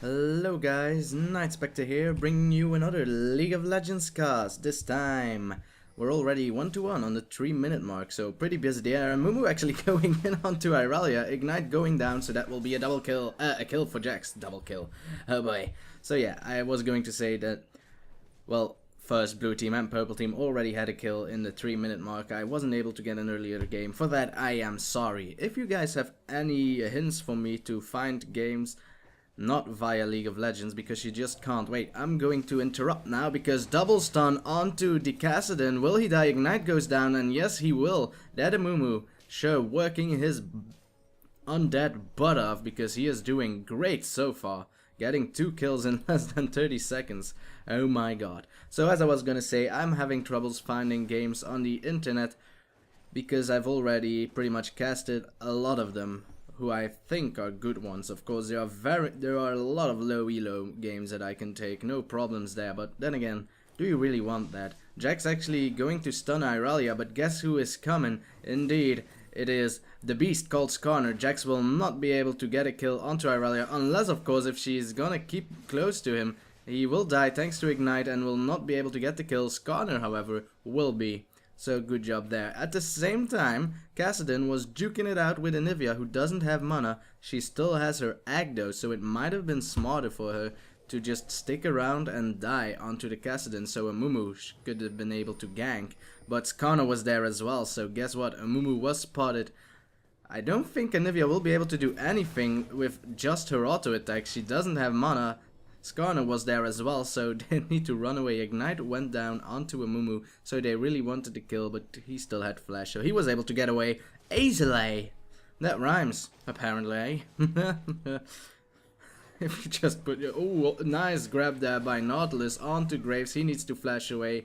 Hello guys, Nightspectre here, bringing you another League of Legends cast. This time, we're already 1-1 on the 3-minute mark, so pretty busy there. Amumu actually going in onto Irelia, Ignite going down, so that will be a double kill, a kill for Jax, double kill. Oh boy. So yeah, I was going to say that, well, first blue team and purple team already had a kill in the 3-minute mark. I wasn't able to get an earlier game. For that, I am sorry. If you guys have any hints for me to find games not via League of Legends, because you just can't wait, I'm going to interrupt now because double stun onto the Kassadin. Will he die? Ignite goes down, and yes, he will. That Amumu, sure, working his undead butt off because he is doing great so far. Getting 2 kills in less than 30 seconds. Oh my god. So as I was gonna say, I'm having troubles finding games on the internet because I've already pretty much casted a lot of them who I think are good ones. Of course, there are a lot of low elo games that I can take, no problems there, but then again, do you really want that? Jack's actually going to stun Irelia, but guess who is coming? Indeed, it is the beast called Skarner. Jax will not be able to get a kill onto Irelia, unless of course if she's gonna keep close to him, he will die thanks to Ignite and will not be able to get the kill. Skarner, however, will be. So good job there. At the same time, Kassadin was duking it out with Anivia, who doesn't have mana. She still has her Ag though, so it might have been smarter for her to just stick around and die onto the Kassadin, so Amumu could have been able to gank. But Skarner was there as well, so guess what? Amumu was spotted. I don't think Anivia will be able to do anything with just her auto attack. She doesn't have mana. Skarner was there as well, so they need to run away. Ignite went down onto Amumu, so they really wanted to kill, but he still had flash, so he was able to get away easily. That rhymes, apparently. If you just put your... Oh, nice grab there by Nautilus onto Graves. He needs to flash away.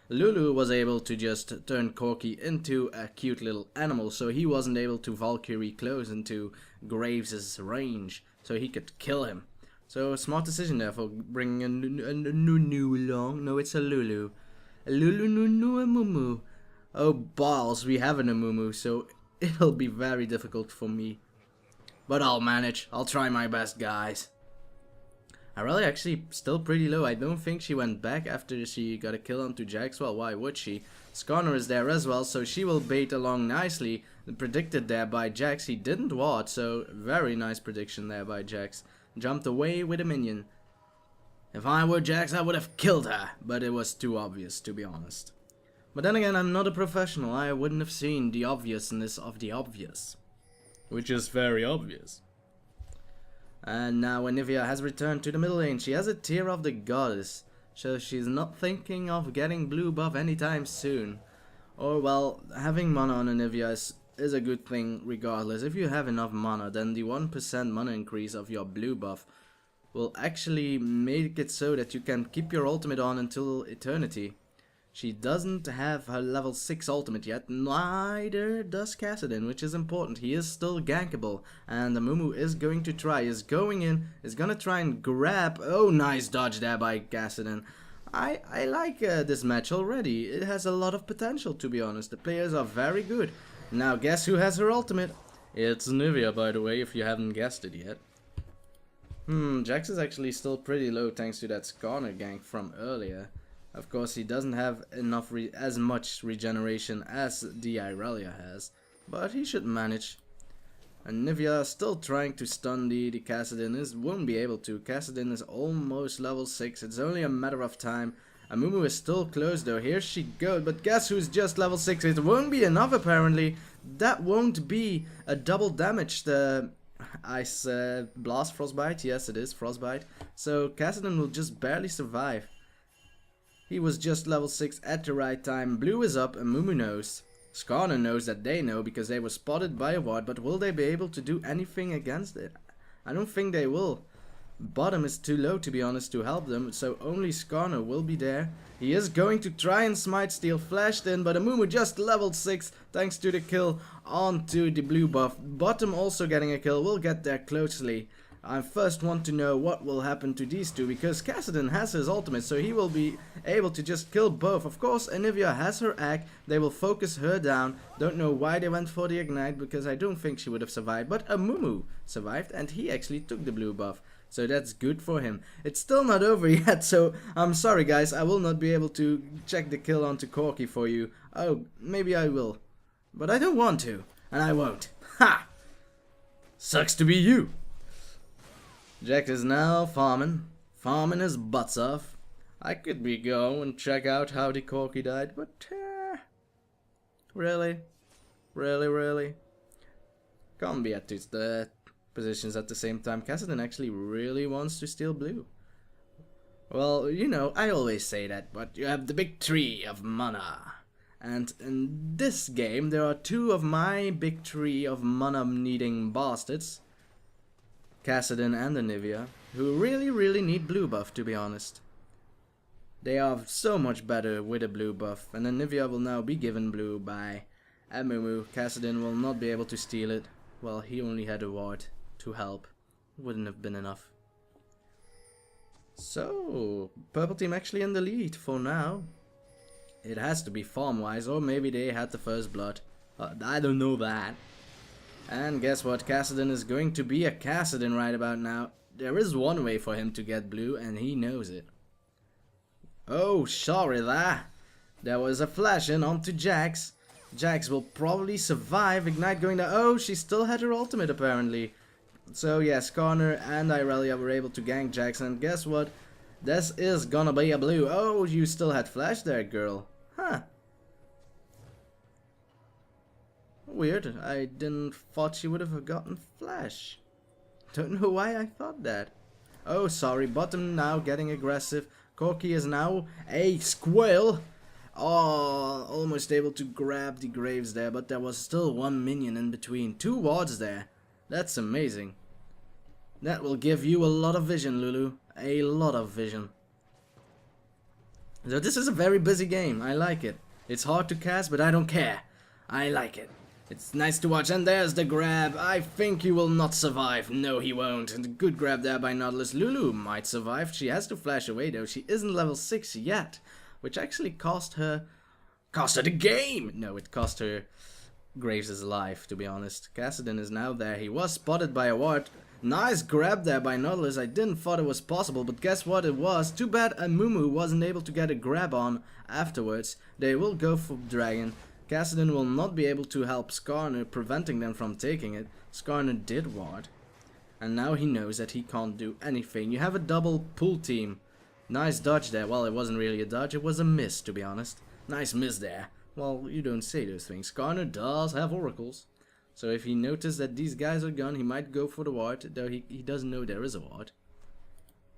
Lulu was able to just turn Corki into a cute little animal, so he wasn't able to Valkyrie close into Graves' range, so he could kill him. So a smart decision there for bringing a Nunu along. No, it's a Lulu. A Lulu Nunu Amumu. Oh balls, we have an Amumu, so it'll be very difficult for me. But I'll manage. I'll try my best, guys. Irelia actually still pretty low. I don't think she went back after she got a kill onto Jax. Well, why would she? Skarner is there as well, so she will bait along nicely. Predicted there by Jax. He didn't ward, so very nice prediction there by Jax. Jumped away with a minion. If I were Jax, I would have killed her, but it was too obvious, to be honest. But then again, I'm not a professional. I wouldn't have seen the obviousness of the obvious. Which is very obvious. And now Anivia has returned to the middle lane. She has a Tear of the Goddess, so she's not thinking of getting blue buff anytime soon. Or, well, having mana on Anivia is a good thing regardless. If you have enough mana, then the 1% mana increase of your blue buff will actually make it so that you can keep your ultimate on until eternity. She doesn't have her level 6 ultimate yet, neither does Kassadin, which is important. He is still gankable, and Amumu is going to try, is going in, is gonna try and grab. Oh, nice dodge there by Kassadin. I like this match already. It has a lot of potential, to be honest. The players are very good. Now guess who has her ultimate? It's Anivia, by the way, if you haven't guessed it yet. Jax is actually still pretty low thanks to that Skarner gank from earlier. Of course, he doesn't have enough as much regeneration as the Irelia has, but he should manage. Anivia still trying to stun the Kassadin, won't be able to. Kassadin is almost level 6, it's only a matter of time. Amumu is still close though, here she goes, but guess who's just level 6? It won't be enough apparently. That won't be a double damage. The Ice Blast Frostbite, yes it is Frostbite. So Kassadin will just barely survive. He was just level 6 at the right time. Blue is up, Amumu knows. Skarner knows that they know because they were spotted by a ward, but will they be able to do anything against it? I don't think they will. Bottom is too low, to be honest, to help them, so only Skarner will be there. He is going to try and smite steal, flashed in, but Amumu just leveled 6 thanks to the kill onto the blue buff. Bottom also getting a kill, will get there closely. I first want to know what will happen to these two, because Kassadin has his ultimate, so he will be able to just kill both. Of course, Anivia has her egg, they will focus her down. Don't know why they went for the ignite, because I don't think she would have survived. But Amumu survived, and he actually took the blue buff. So that's good for him. It's still not over yet, so I'm sorry guys, I will not be able to check the kill onto Corki for you. Oh, maybe I will. But I don't want to, and I won't. Ha! Sucks to be you. Jack is now farming his butts off. I could be go and check out how the Corki died, but really? Can't be at the positions at the same time. Kassadin actually really wants to steal blue. Well, you know, I always say that, but you have the big tree of mana. And in this game, there are two of my big tree of mana needing bastards. Kassadin and Anivia, who really need blue buff, to be honest. They are so much better with a blue buff, and Anivia will now be given blue by Amumu. Kassadin will not be able to steal it. Well, he only had a ward to help. Wouldn't have been enough. So, purple team actually in the lead for now. It has to be farm-wise, or maybe they had the first blood. I don't know that. And guess what? Kassadin is going to be a Kassadin right about now. There is one way for him to get blue, and he knows it. Oh, sorry there. There was a flash in onto Jax. Jax will probably survive. Ignite going to... Oh, she still had her ultimate apparently. So yes, Skarner and Irelia were able to gank Jax, and guess what? This is gonna be a blue. Oh, you still had flash there, girl. Huh. Weird. I didn't thought she would have gotten flash. Don't know why I thought that. Oh, sorry. Bottom now getting aggressive. Corki is now a squirrel. Oh, almost able to grab the graves there, but there was still one minion in between. 2 wards there. That's amazing. That will give you a lot of vision, Lulu. A lot of vision. So this is a very busy game. I like it. It's hard to cast, but I don't care. I like it. It's nice to watch. And there's the grab. I think he will not survive. No, he won't. And a good grab there by Nautilus. Lulu might survive. She has to flash away, though. She isn't level 6 yet. Which actually cost her the game. No, it cost her Graves' life, to be honest. Kassadin is now there. He was spotted by a ward. Nice grab there by Nautilus. I didn't thought it was possible, but guess what it was? Too bad Amumu wasn't able to get a grab on afterwards. They will go for Dragon. Kassadin will not be able to help Skarner, preventing them from taking it. Skarner did ward. And now he knows that he can't do anything. You have a double pull team. Nice dodge there. Well, it wasn't really a dodge, it was a miss, to be honest. Nice miss there. Well, you don't say those things. Skarner does have oracles. So if he noticed that these guys are gone, he might go for the ward, though he doesn't know there is a ward.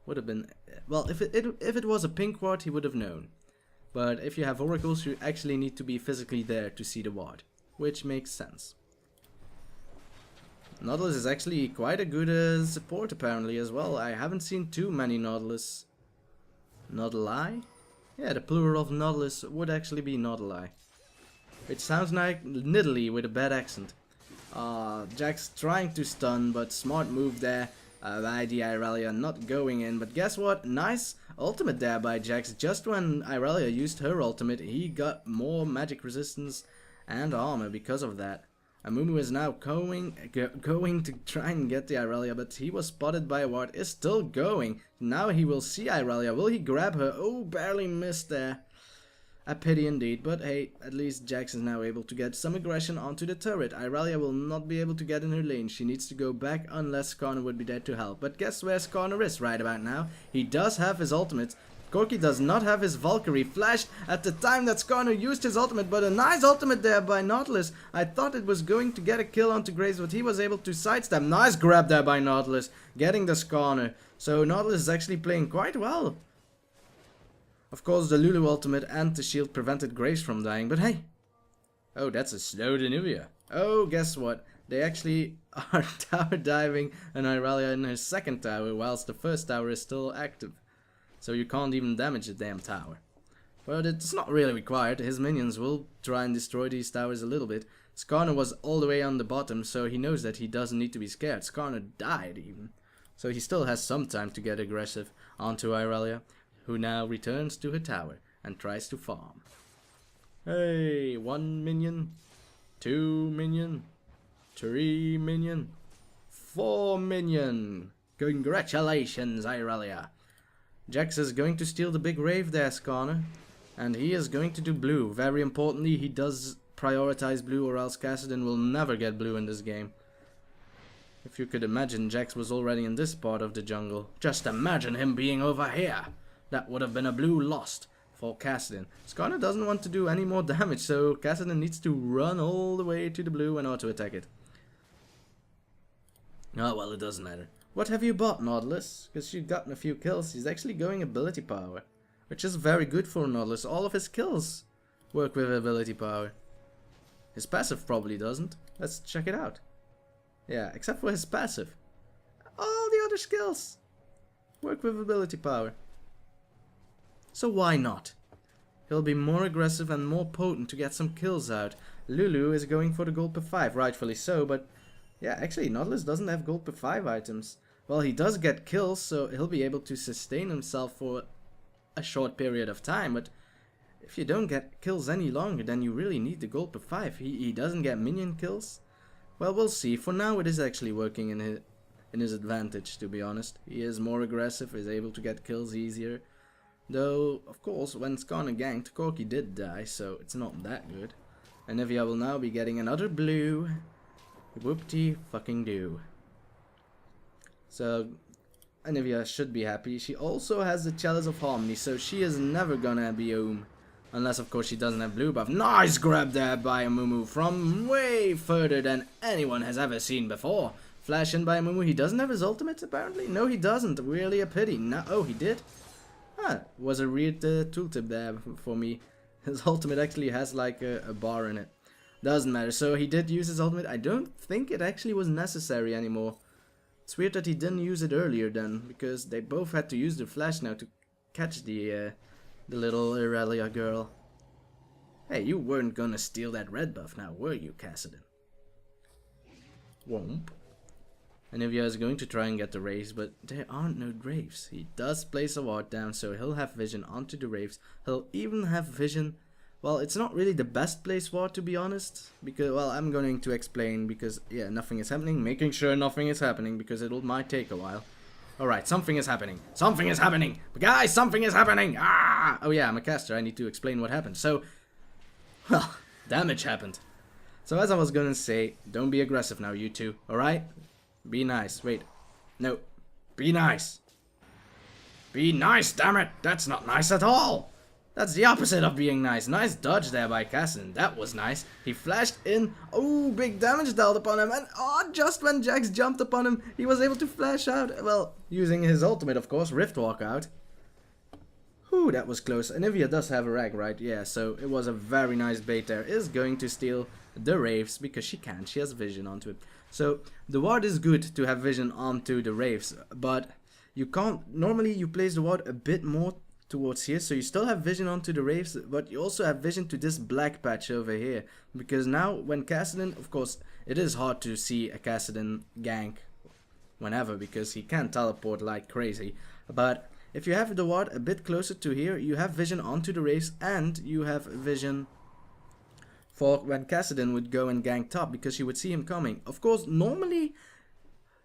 Would have been... Well, if it was a pink ward, he would have known. But if you have oracles, you actually need to be physically there to see the ward. Which makes sense. Nautilus is actually quite a good support apparently as well. I haven't seen too many Nautilus. Nautili? Yeah, the plural of Nautilus would actually be Nautili. It sounds like Nidalee with a bad accent. Jack's trying to stun, but smart move there by the Irelia not going in. But guess what? Nice ultimate there by Jax. Just when Irelia used her ultimate, he got more magic resistance and armor because of that. Amumu is now going to try and get the Irelia, but he was spotted by a ward. Is still going. Now he will see Irelia. Will he grab her? Oh, barely missed there. A pity indeed, but hey, at least Jax is now able to get some aggression onto the turret. Irelia will not be able to get in her lane. She needs to go back unless Skarner would be there to help. But guess where Skarner is right about now? He does have his ultimate. Corki does not have his Valkyrie flashed at the time that Skarner used his ultimate, but a nice ultimate there by Nautilus. I thought it was going to get a kill onto Graves, but he was able to sidestep. Nice grab there by Nautilus, getting the Skarner. So Nautilus is actually playing quite well. Of course, the Lulu ultimate and the shield prevented Graves from dying, but hey. Oh, that's a slow Danuvia. Oh, guess what? They actually are tower diving an Irelia in her second tower, whilst the first tower is still active. So you can't even damage the damn tower. But it's not really required. His minions will try and destroy these towers a little bit. Skarner was all the way on the bottom, so he knows that he doesn't need to be scared. Skarner died even. So he still has some time to get aggressive onto Irelia, who now returns to her tower and tries to farm. Hey, 1 minion, 2 minion, 3 minion, 4 minion. Congratulations, Irelia. Jax is going to steal the big wave there, Skarner. And he is going to do blue. Very importantly, he does prioritize blue, or else Kassadin will never get blue in this game. If you could imagine, Jax was already in this part of the jungle. Just imagine him being over here. That would have been a blue lost for Kassadin. Skarner doesn't want to do any more damage, so Kassadin needs to run all the way to the blue and auto-attack it. Oh, well, it doesn't matter. What have you bought, Nautilus? Because you've gotten a few kills. He's actually going ability power, which is very good for Nautilus. All of his kills work with ability power. His passive probably doesn't. Let's check it out. Yeah, except for his passive. All the other skills work with ability power. So why not? He'll be more aggressive and more potent to get some kills out. Lulu is going for the gold per 5, rightfully so, but yeah, actually Nautilus doesn't have gold per 5 items. Well, he does get kills, so he'll be able to sustain himself for a short period of time, but if you don't get kills any longer, then you really need the gold per 5. He doesn't get minion kills. Well, we'll see. For now, it is actually working in his advantage, to be honest. He is more aggressive, is able to get kills easier. Though, of course, when Skarner ganked, Corki did die, so it's not that good. And Nivea will now be getting another blue. Whoop-de fucking do. So, Nivea should be happy. She also has the Chalice of Harmony, so she is never gonna be unless, of course, she doesn't have blue buff. Nice grab there by Amumu from way further than anyone has ever seen before. Flash in by Amumu. He doesn't have his ultimate, apparently. No, he doesn't. Really a pity. No, oh, he did? Huh, was a weird tooltip there for me. His ultimate actually has like a bar in it. Doesn't matter. So he did use his ultimate. I don't think it actually was necessary anymore. It's weird that he didn't use it earlier then, because they both had to use the flash now to catch the little Irelia girl. Hey, you weren't gonna steal that red buff now, were you, Kassadin? Womp. Nivea is going to try and get the raves, but there aren't no raves. He does place a ward down, so he'll have vision onto the raves. He'll even have vision. Well, it's not really the best place ward, to be honest, because, well, I'm going to explain, because, yeah, nothing is happening. Making sure nothing is happening, because it might take a while. Alright, something is happening. Something is happening! Guys, something is happening! Ah! Oh yeah, I'm a caster, I need to explain what happened. So, well, damage happened. So as I was gonna say, don't be aggressive now, you two, alright? Be nice. Wait. No. Be nice. Be nice, damn it! That's not nice at all! That's the opposite of being nice. Nice dodge there by Kassadin. That was nice. He flashed in. Oh, big damage dealt upon him. And oh, just when Jax jumped upon him, he was able to flash out. Well, using his ultimate, of course. Rift Walk out. Whew, that was close. Nivea does have a rag, right? Yeah, so it was a very nice bait there. Is going to steal the Wraiths because she can. She has vision onto it. So the ward is good to have vision onto the Wraiths, but you can't. Normally you place the ward a bit more towards here, so you still have vision onto the Wraiths, but you also have vision to this black patch over here, because now when Kassadin, of course, it is hard to see a Kassadin gank whenever, because he can teleport like crazy, but if you have the ward a bit closer to here, you have vision onto the Wraiths, and you have vision for when Kassadin would go and gank top, because you would see him coming. Of course, normally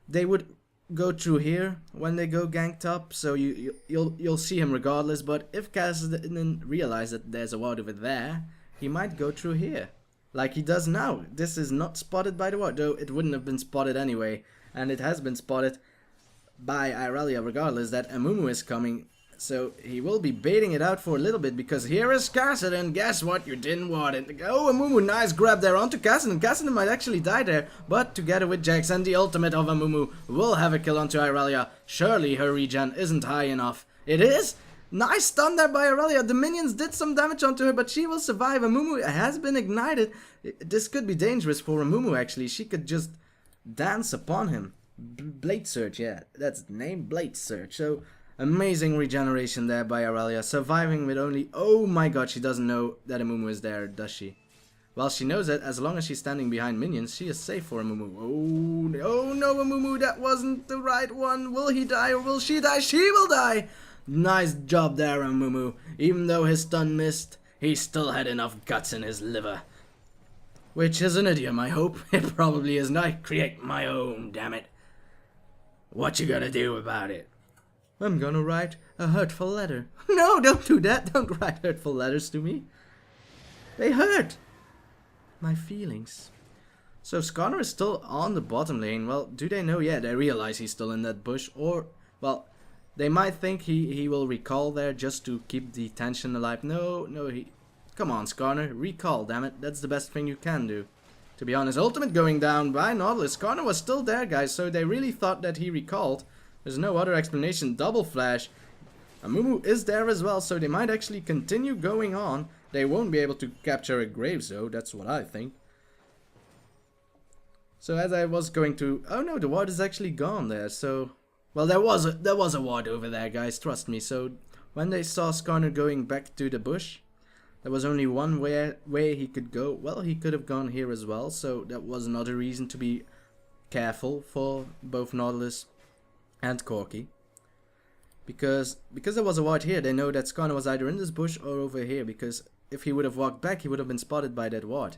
they would go through here when they go gank top, so you'll see him regardless. But if Kassadin realize that there's a ward over there, he might go through here, like he does now. This is not spotted by the ward, though it wouldn't have been spotted anyway, and it has been spotted by Irelia regardless that Amumu is coming. So he will be baiting it out for a little bit, because here is Kassadin. Guess what? You didn't want it. Oh, Amumu, nice grab there onto Kassadin. Kassadin might actually die there, but together with Jax and the ultimate of Amumu will have a kill onto Irelia. Surely her regen isn't high enough. It is? Nice stun there by Irelia. The minions did some damage onto her, but she will survive. Amumu has been ignited. This could be dangerous for Amumu, actually. She could just dance upon him. Blade Surge, yeah, that's the name, Blade Surge. So amazing regeneration there by Irelia, surviving with only... Oh my god, she doesn't know that Amumu is there, does she? Well, she knows that as long as she's standing behind minions, she is safe for Amumu. Oh no, Amumu, that wasn't the right one. Will he die or will she die? She will die! Nice job there, Amumu. Even though his stun missed, he still had enough guts in his liver. Which is an idiom, I hope. It probably is not. I create my own, damn it. What you gonna do about it? I'm gonna write a hurtful letter. No, don't do that. Don't write hurtful letters to me. They hurt my feelings. So Skarner is still on the bottom lane. Well, do they know? Yeah, they realize he's still in that bush. Or, well, they might think he will recall there just to keep the tension alive. No, come on, Skarner, recall, damn it. That's the best thing you can do. To be honest, ultimate going down by Nautilus. Skarner was still there, guys, so they really thought that he recalled. There's no other explanation. Double flash. Amumu is there as well, so they might actually continue going on. They won't be able to capture a Graves, though. That's what I think. So as I was going to... Oh no, the ward is actually gone there, so... Well, there was a ward over there, guys, trust me. So when they saw Skarner going back to the bush, there was only one way he could go. Well, he could have gone here as well, so that was another reason to be careful for both Nautilus and Corki. Because there was a ward here, they know that Skarner was either in this bush or over here, because if he would have walked back, he would have been spotted by that ward.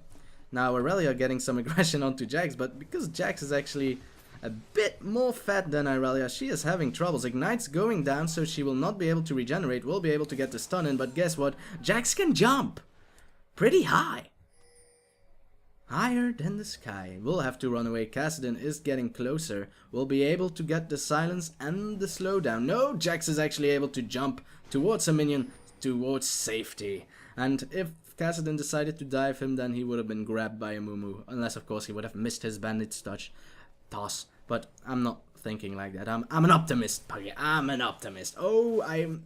Now, Aurelia getting some aggression onto Jax, but because Jax is actually a bit more fat than Aurelia, she is having troubles. Ignite's going down, so she will not be able to regenerate, will be able to get the stun in, but guess what? Jax can jump pretty high. Higher than the sky. We'll have to run away. Kassadin is getting closer. We'll be able to get the silence and the slowdown. No, Jax is actually able to jump towards a minion, towards safety. And if Kassadin decided to dive him, then he would have been grabbed by Amumu. Unless, of course, he would have missed his bandage toss. But I'm not thinking like that. I'm an optimist, Puggy. I'm an optimist. Oh, I'm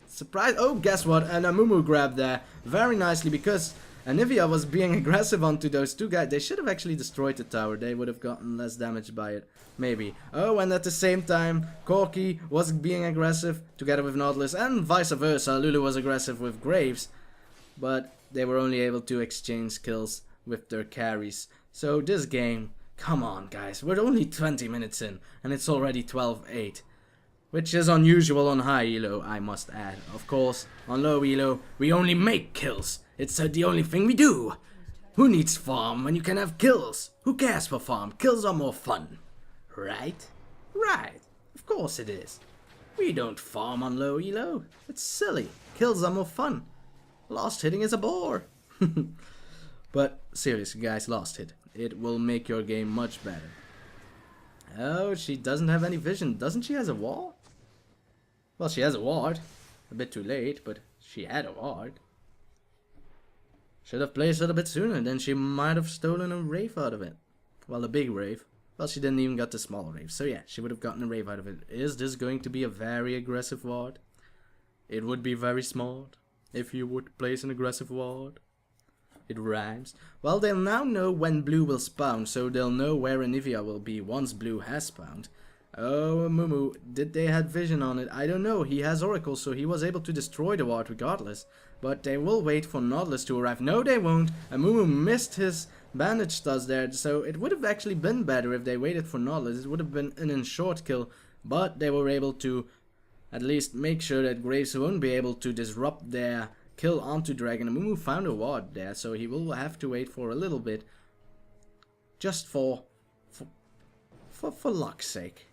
surprised. Oh, guess what? An Amumu grabbed there very nicely because Anivia was being aggressive onto those two guys. They should have actually destroyed the tower. They would have gotten less damage by it. Maybe. Oh, and at the same time, Corki was being aggressive together with Nautilus, and vice versa. Lulu was aggressive with Graves. But they were only able to exchange kills with their carries. So this game, come on guys, we're only 20 minutes in and it's already 12-8. Which is unusual on high elo, I must add. Of course, on low elo, we only make kills. It's the only thing we do. Who needs farm when you can have kills? Who cares for farm? Kills are more fun. Right? Right. Of course it is. We don't farm on low elo. It's silly. Kills are more fun. Last hitting is a bore. But seriously guys, last hit. It will make your game much better. Oh, she doesn't have any vision. Doesn't she have a wall? Well, she has a ward. A bit too late, but she had a ward. Should have placed it a bit sooner, then she might have stolen a rave out of it. Well, a big rave. Well, she didn't even get the small rave. So yeah, she would have gotten a rave out of it. Is this going to be a very aggressive ward? It would be very smart if you would place an aggressive ward. It rhymes. Well, they'll now know when blue will spawn, so they'll know where Anivia will be once blue has spawned. Oh, Mumu, did they have vision on it? I don't know. He has Oracle, so he was able to destroy the ward regardless. But they will wait for Nautilus to arrive. No, they won't. Amumu missed his bandage toss there, so it would have actually been better if they waited for Nautilus. It would have been an short kill, but they were able to at least make sure that Graves won't be able to disrupt their kill onto Dragon. Amumu found a ward there, so he will have to wait for a little bit. Just for luck's sake.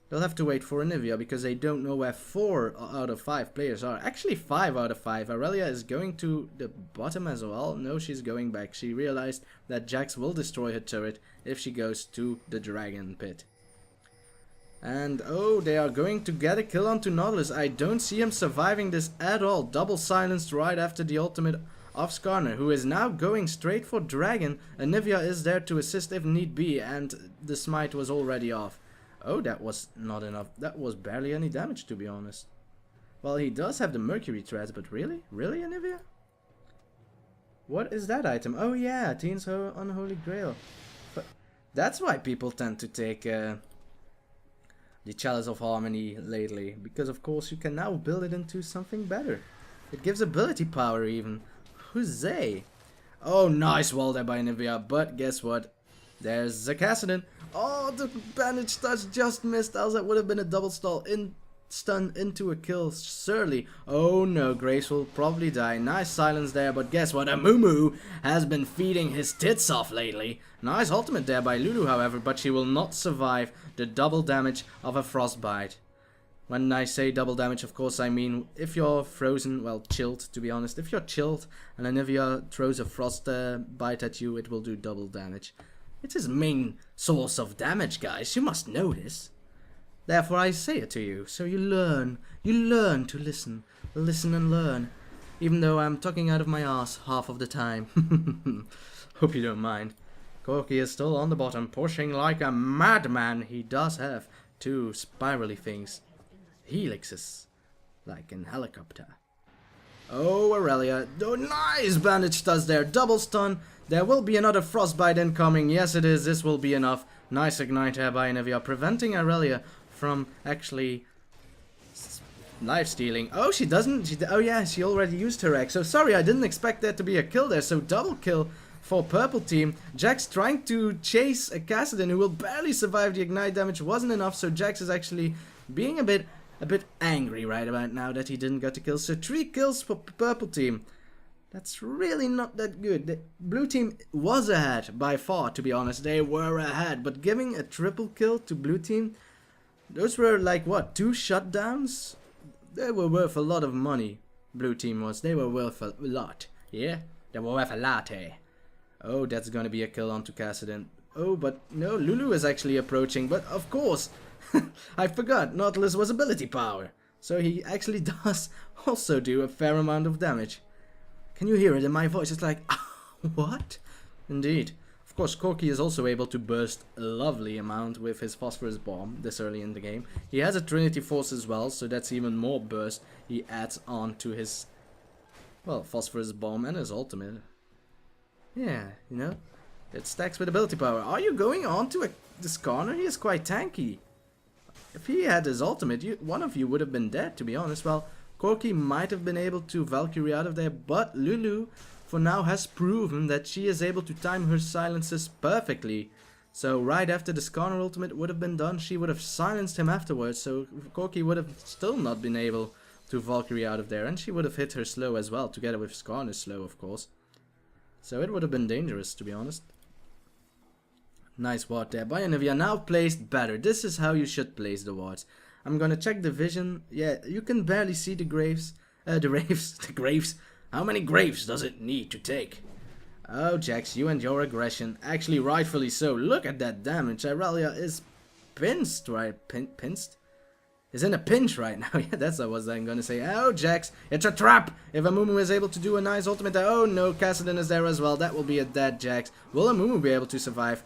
They'll have to wait for Anivia because they don't know where 4 out of 5 players are. Actually 5 out of 5. Aurelia is going to the bottom as well. No, she's going back. She realized that Jax will destroy her turret if she goes to the Dragon Pit. And oh, they are going to get a kill onto Nautilus. I don't see him surviving this at all. Double silenced right after the ultimate of Skarner, who is now going straight for Dragon. Anivia is there to assist if need be, and the smite was already off. Oh, that was not enough. That was barely any damage, to be honest. Well, he does have the Mercury threads, but really? Really, Anivia? What is that item? Oh yeah, Teen's Unholy Grail. But that's why people tend to take the Chalice of Harmony lately. Because of course you can now build it into something better. It gives ability power even. Huzzay! Oh, nice wall there by Nivea, but guess what? There's the Cassidon. Oh, the bandage touch just missed, else that would have been a double stun into a kill, surely. Oh no, Grace will probably die. Nice silence there, but guess what? Amumu has been feeding his tits off lately. Nice ultimate there by Lulu, however, but she will not survive the double damage of a frostbite. When I say double damage, of course, I mean if you're frozen, well, chilled, to be honest. If you're chilled and Anivia throws a frost bite at you, it will do double damage. It's his main source of damage, guys. You must know this. Therefore, I say it to you, so you learn to listen. Listen and learn. Even though I'm talking out of my ass half of the time. Hope you don't mind. Corky is still on the bottom, pushing like a madman. He does have 2 spirally things. Helixes, like in helicopter. Oh, Aurelia. Oh, nice bandage does there. Double stun. There will be another frostbite incoming. Yes, it is. This will be enough. Nice ignite here by Anivia, preventing Aurelia from actually life stealing. Oh, she doesn't. Oh, yeah, she already used her X. So sorry, I didn't expect there to be a kill there. So double kill for purple team. Jax trying to chase a Cassidon who will barely survive. The ignite damage wasn't enough. So Jax is actually being a bit angry right about now that he didn't get the kill. So 3 kills for purple team. That's really not that good. The blue team was ahead by far, to be honest. They were ahead, but giving a triple kill to blue team, those were like what, 2 shutdowns? They were worth a lot of money. Blue team was. They were worth a lot. Yeah, they were worth a lot, eh? Oh, that's gonna be a kill onto Cassidon. Oh, but no, Lulu is actually approaching. But of course, I forgot Nautilus was ability power, so he actually does also do a fair amount of damage. Can you hear it in my voice? It's like, what? Indeed. Of course, Corky is also able to burst a lovely amount with his Phosphorus Bomb this early in the game. He has a Trinity Force as well, so that's even more burst he adds on to his, well, Phosphorus Bomb and his ultimate. Yeah, you know, it stacks with ability power. Are you going on to this corner? He is quite tanky. If he had his ultimate, one of you would have been dead, to be honest. Well, Corky might have been able to Valkyrie out of there, but Lulu for now has proven that she is able to time her silences perfectly. So right after the Skarner ultimate would have been done, she would have silenced him afterwards, so Corky would have still not been able to Valkyrie out of there, and she would have hit her slow as well, together with Skarner's slow, of course. So it would have been dangerous, to be honest. Nice ward there by Anivia, now placed better. This is how you should place the wards. I'm gonna check the vision. Yeah, you can barely see the graves. The graves. How many graves does it need to take? Oh, Jax, you and your aggression. Actually, rightfully so. Look at that damage. Aurelia is pinched, right? Pinched? Is in a pinch right now. Yeah, that's what I'm gonna say. Oh, Jax, it's a trap! If Amumu is able to do a nice ultimate. Oh no, Cassidon is there as well. That will be a dead Jax. Will Amumu be able to survive?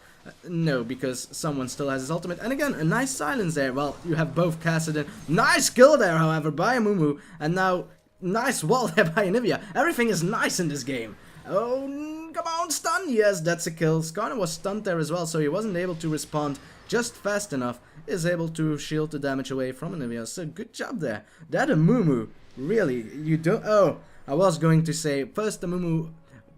No, because someone still has his ultimate. And again, a nice silence there. Well, you have both Cassidon. Nice kill there, however, by Amumu. And now, nice wall there by Anivia. Everything is nice in this game. Oh, come on, stun. Yes, that's a kill. Skarner was stunned there as well, so he wasn't able to respond just fast enough. Is able to shield the damage away from Anivia. So good job there. That Amumu, really, you don't... Oh, I was going to say, first Amumu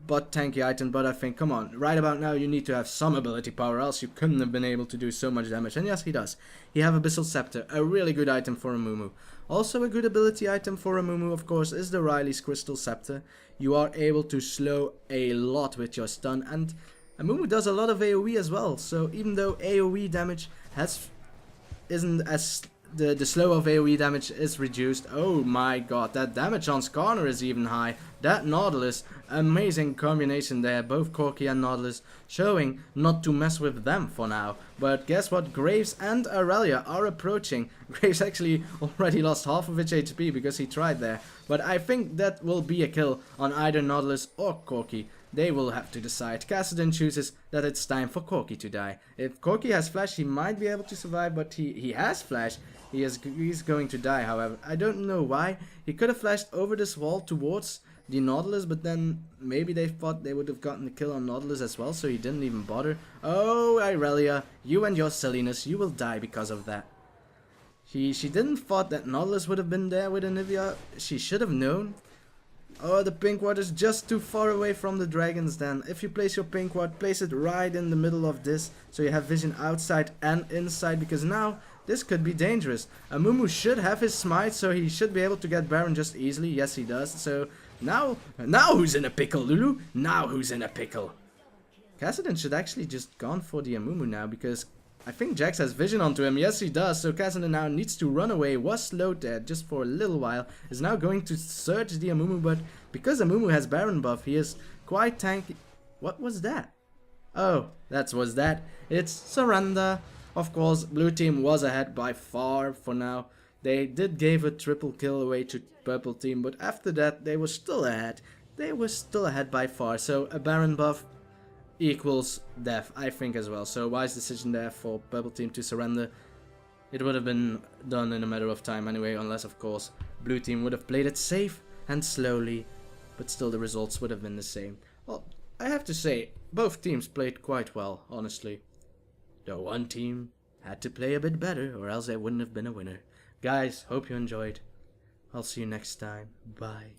bot tanky item, but I think, come on, right about now you need to have some ability power, else you couldn't have been able to do so much damage. And yes, he does. He have Abyssal Scepter, a really good item for Amumu. Also a good ability item for Amumu, of course, is the Riley's Crystal Scepter. You are able to slow a lot with your stun, and Amumu does a lot of AoE as well, so even though AoE damage isn't as... The slow of AoE damage is reduced. Oh my god, that damage on Skarner is even high. That Nautilus, amazing combination there. Both Corky and Nautilus showing not to mess with them for now. But guess what? Graves and Aurelia are approaching. Graves actually already lost half of his HP because he tried there. But I think that will be a kill on either Nautilus or Corky. They will have to decide. Cassidon chooses that it's time for Corky to die. If Corky has flash, he might be able to survive, but he has flash. He's going to die, however. I don't know why. He could have flashed over this wall towards the Nautilus, but then maybe they thought they would have gotten the kill on Nautilus as well, so he didn't even bother. Oh, Aurelia, you and your silliness, you will die because of that. She didn't thought that Nautilus would have been there with Anivia. She should have known. Oh, the pink ward is just too far away from the dragons then. If you place your pink ward, place it right in the middle of this, so you have vision outside and inside, because now this could be dangerous. Amumu should have his smite, so he should be able to get Baron just easily. Yes, he does. So now who's in a pickle, Lulu? Now who's in a pickle? Kassadin should actually just gone for the Amumu now, because I think Jax has vision onto him. Yes, he does. So Kassadin now needs to run away. Was slowed there just for a little while. Is now going to search the Amumu, but because Amumu has Baron buff, he is quite tanky. What was that? Oh, that was that. It's surrender. Of course, blue team was ahead by far for now. They did give a triple kill away to purple team, but after that they were still ahead. They were still ahead by far. So a Baron buff equals death, I think, as well. So wise decision there for purple team to surrender. It would have been done in a matter of time anyway, unless of course blue team would have played it safe and slowly, but still the results would have been the same. Well, I have to say, both teams played quite well, honestly. Though one team had to play a bit better, or else they wouldn't have been a winner. Guys, hope you enjoyed. I'll see you next time. Bye.